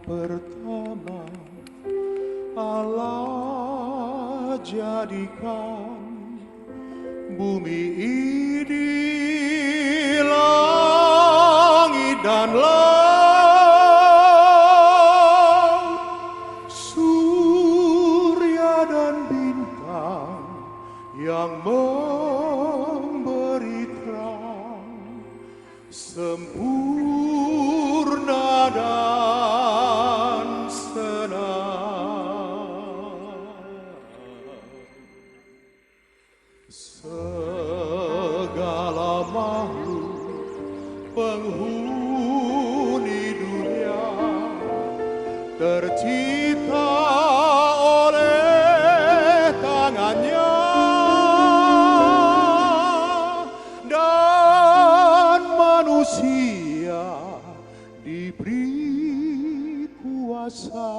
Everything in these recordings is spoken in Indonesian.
pertama Allah jadikan bumi ini, langit dan laut, surya dan bintang yang memberi terang sempurna dan senang. Segala makhluk penghuni dunia tercipta oleh tangannya, dan manusia diberi kuasa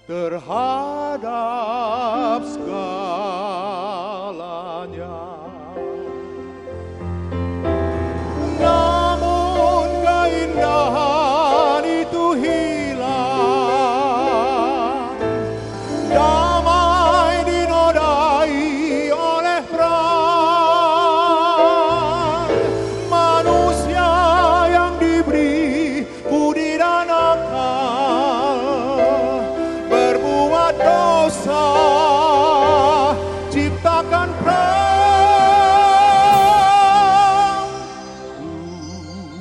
terhadap segalanya. Namun keindahan itu hilang, damai dinodai oleh perang. Manusia yang diberi budi dan akal berbuat dosa, ciptakan perang.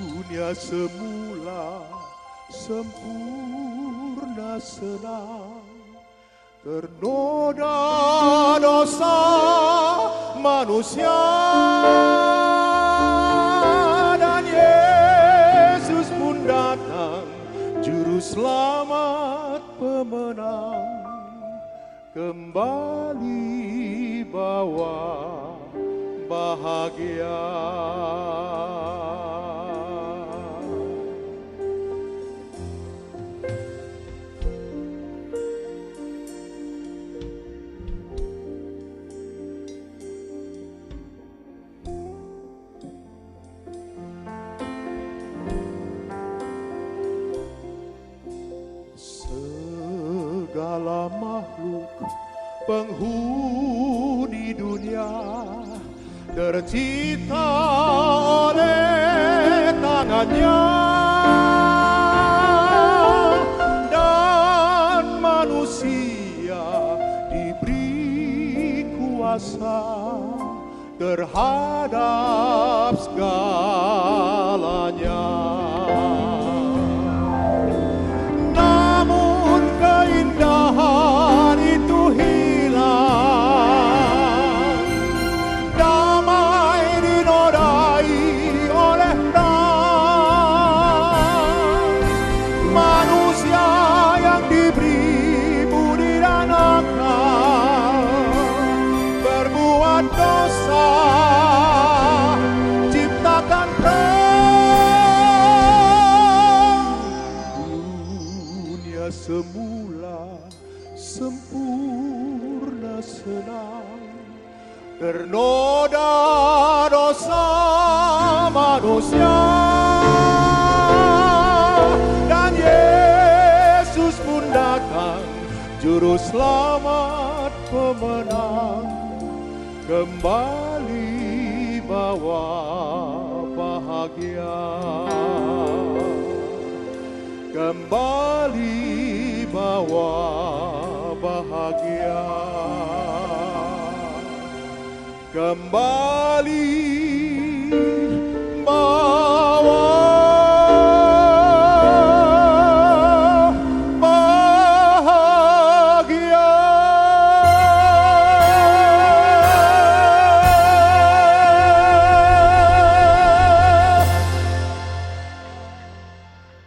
Dunia semula sempurna senang, ternoda dosa manusia, dan Yesus pun datang, juru selamat pemenang, kembali bawa bahagia. Segala makhluk penghuni dunia tercipta oleh tangannya, dan manusia diberi kuasa terhadap segalanya. Namun keindahan itu hilang, damai dinodai oleh perang. Manusia yang diberi budi dan akal berbuat dosa, ciptakan perang. Dunia semula sempurna senang, ternoda dosa manusia, dan Yesus pun datang, juru selamat pemenang, kembali bawa bahagia, kembali bawa bahagia, kembali